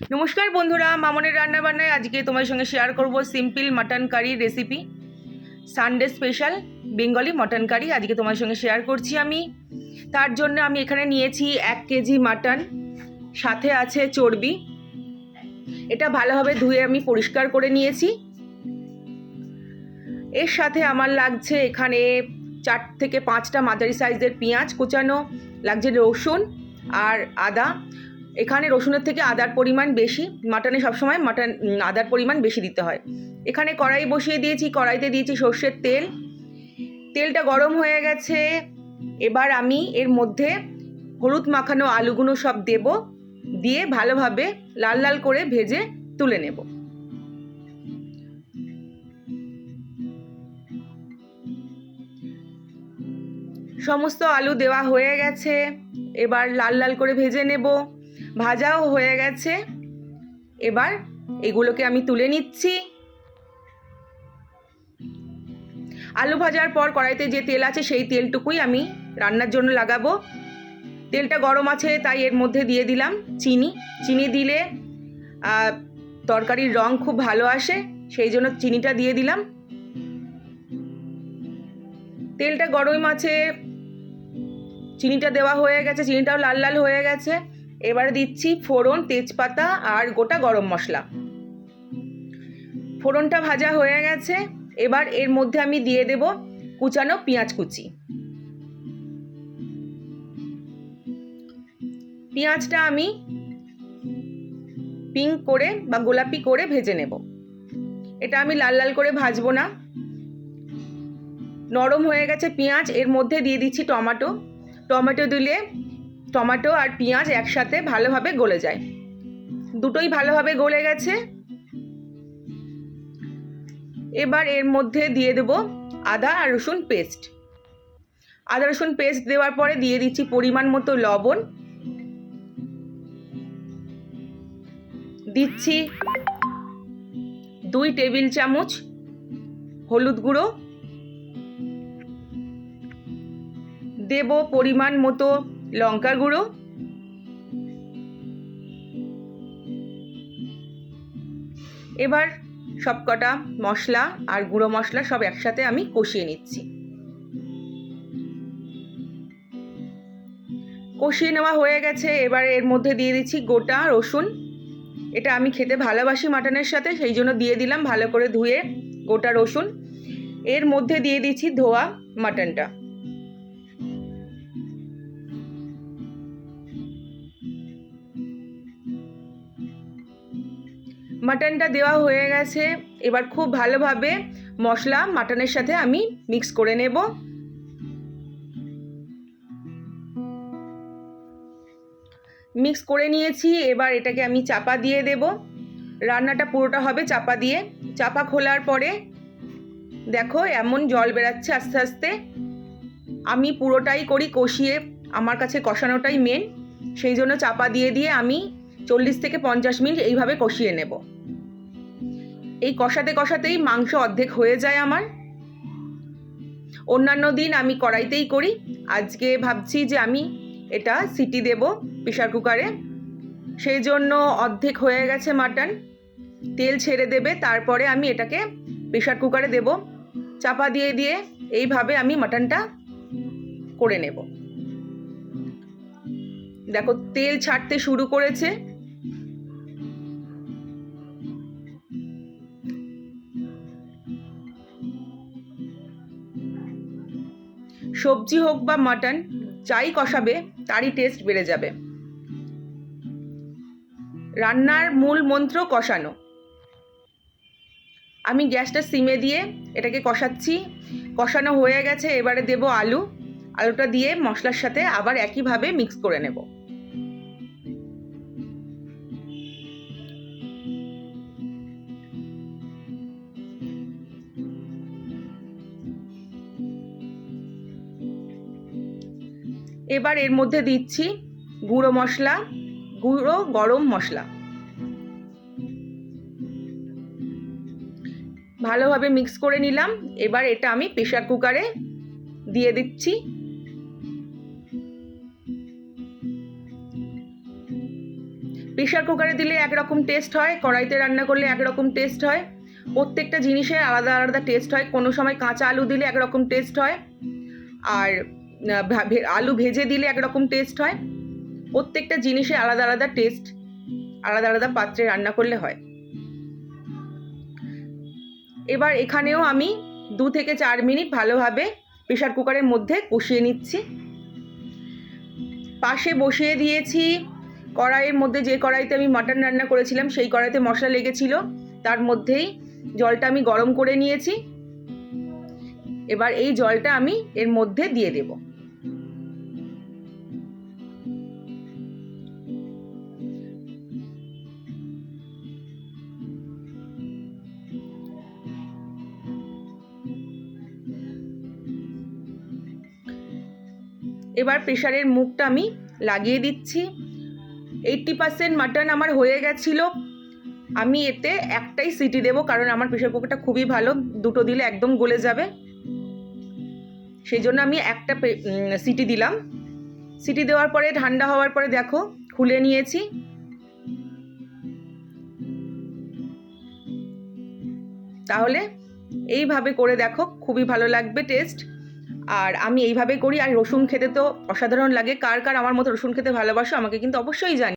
নমস্কার বন্ধুরা, মামনের রান্নাবান্নায় আজকে তোমার সঙ্গে শেয়ার করব simple mutton curry recipe. Sunday special Bengali mutton curry আজকে তোমার সঙ্গে শেয়ার করছি আমি। তার জন্য আমি এখানে নিয়েছি 1 কেজি মাটন, সাথে আছে চর্বি। এটা ভালোভাবে ধুয়ে আমি পরিষ্কার করে নিয়েছি। এর সাথে আমার লাগছে এখানে 4 থেকে 5টা মাঝারি সাইজের পেঁয়াজ কুচানো, লাগছে রসুন আর আদা। এখানে রসুনের থেকে আদার পরিমাণ বেশি, মাটনে সবসময় আদার পরিমাণ বেশি দিতে হয়। এখানে কড়াই বসিয়ে দিয়েছি, কড়াইতে দিয়েছি সর্ষের তেল। তেলটা গরম হয়ে গেছে। এবার আমি এর মধ্যে হলুদ মাখানো আলুগুলো সব দেব, দিয়ে ভালোভাবে লাল লাল করে ভেজে তুলে নেব। সমস্ত আলু দেওয়া হয়ে গেছে, এবার লাল লাল করে ভেজে নেব। ভাজাও হয়ে গেছে, এবার এগুলোকে আমি তুলে নিচ্ছি। আলু ভাজার পর কড়াইতে যে তেল আছে সেই তেলটুকুই আমি রান্নার জন্য লাগাবো। তেলটা গরম আছে তাই এর মধ্যে দিয়ে দিলাম চিনি। চিনি দিলে তরকারির রং খুব ভালো আসে, সেই জন্য চিনিটা দিয়ে দিলাম। তেলটা গরম আছে, চিনিটা দেওয়া হয়ে গেছে, চিনিটাও লাল লাল হয়ে গেছে। এবারে দিচ্ছি ফোড়ন, তেজপাতা আর গোটা গরম মশলা। ফোড়নটা ভাজা হয়ে গেছে, এবার এর মধ্যে আমি দিয়ে দেব কুচানো পেঁয়াজ কুচি। পেঁয়াজটা আমি পিঙ্ক করে বা গোলাপি করে ভেজে নেব। এটা আমি লাল লাল করে ভাজবো না। নরম হয়ে গেছে পেঁয়াজ, এর মধ্যে দিয়ে দিচ্ছি টমেটো। টমেটো দিলে টমেটো আর পেঁয়াজ একসাথে ভালোভাবে গলে যায়। দুটোই ভালোভাবে গলে গেছে। এবার এর মধ্যে দিয়ে দেব আদা আর রসুন পেস্ট। আদা রসুন পেস্ট দেওয়ার পরে দিয়ে দিচ্ছি পরিমাণ মতো লবণ, দিচ্ছি 2 টেবিল চামচ হলুদ গুঁড়ো, দেব পরিমাণ মতো লঙ্কা গুঁড়ো, এবার সবকটা মশলা আর গুঁড়ো মশলা সব একসাথে আমি কষিয়ে নিচ্ছি। কষিয়ে নেওয়া হয়ে গেছে, এবার এর মধ্যে দিয়ে দিচ্ছি গোটা রসুন। এটা আমি খেতে ভালোবাসি মাটনের সাথে, সেই জন্য দিয়ে দিলাম ভালো করে ধুয়ে গোটা রসুন। এর মধ্যে দিয়ে দিচ্ছি ধোয়া মাটনটা। মাটনটা দেওয়া হয়ে গেছে, এবার খুব ভালোভাবে মশলা মাটনের সাথে আমি মিক্স করে নেব। মিক্স করে নিয়েছি, এবার এটাকে আমি চাপা দিয়ে দেব। রান্নাটা পুরোটা হবে চাপা দিয়ে। চাপা খোলার পরে দেখো এমন জল বেরাচ্ছে আস্তে আস্তে। আমি পুরোটাই করি কষিয়ে, আমার কাছে কষানোটাই মেন, সেই জন্য চাপা দিয়ে দিয়ে আমি 40 থেকে 50 মিনিট এইভাবে কষিয়ে নেব। এই কষাতে কষাতেই মাংস অর্ধেক হয়ে যায় আমার। অন্যান্য দিন আমি কড়াইতেই করি, আজকে ভাবছি যে আমি এটা সিটি দেব প্রেসার কুকারে, সেই জন্য অর্ধেক হয়ে গেছে মাটন। তেল ছেড়ে দেবে, তারপরে আমি এটাকে প্রেসার কুকারে দেব। চাপা দিয়ে দিয়ে এইভাবে আমি মাটনটা করে নেব। দেখো তেল ছাড়তে শুরু করেছে। সবজি হোক বা মাটন, যাই কষাবে তারই টেস্ট বেড়ে যাবে। রান্নার মূল মন্ত্র কষানো। আমি গ্যাসটা সিমে দিয়ে এটাকে কষাচ্ছি। কষানো হয়ে গেছে, এবারে দেব আলু। আলুটা দিয়ে মশলার সাথে আবার একইভাবে মিক্স করে নেব। এবার এর মধ্যে দিচ্ছি গুঁড়ো মশলা, গুঁড়ো গরম মশলা। ভালোভাবে মিক্স করে নিলাম। এবার এটা আমি প্রেসার কুকারে দিয়ে দিচ্ছি। প্রেশার কুকারে দিলে একরকম টেস্ট হয়, কড়াইতে রান্না করলে একরকম টেস্ট হয়। প্রত্যেকটা জিনিসের আলাদা আলাদা টেস্ট হয়। কোনো সময় কাঁচা আলু দিলে একরকম টেস্ট হয়, আর আলু ভেজে দিলে একরকম টেস্ট হয়। প্রত্যেকটা জিনিসে আলাদা আলাদা টেস্ট, আলাদা আলাদা পাত্রে রান্না করলে হয়। এবার এখানেও আমি 2 থেকে 4 মিনিট ভালোভাবে প্রেশার কুকারের মধ্যে কষিয়ে নিচ্ছি। পাশে বসিয়ে দিয়েছি কড়াইয়ের মধ্যে, যে কড়াইতে আমি মাটন রান্না করেছিলাম সেই কড়াইতে মশলা লেগেছিল, তার মধ্যেই জলটা আমি গরম করে নিয়েছি। এবার এই জলটা আমি এর মধ্যে দিয়ে দেব। এবার প্রেশারের মুখটা আমি লাগিয়ে দিচ্ছি। 80% মাটন আমার হয়ে গেছিলো। আমি এতে একটাই সিটি দেব, কারণ আমার প্রেশার কুকারটা খুবই ভালো, দুটো দিলে একদম গলে যাবে। সেই জন্য আমি একটা সিটি দিলাম। সিটি দেওয়ার পরে ঠান্ডা হওয়ার পরে দেখো খুলে নিয়েছি। তাহলে এইভাবে করে দেখো, খুবই ভালো লাগবে টেস্ট। আর আমি এইভাবে করি। আর রসুন খেতে তো অসাধারণ লাগে। কার কার আমার মতো রসুন খেতে ভালোবাসো আমাকে কিন্তু অবশ্যই জানি।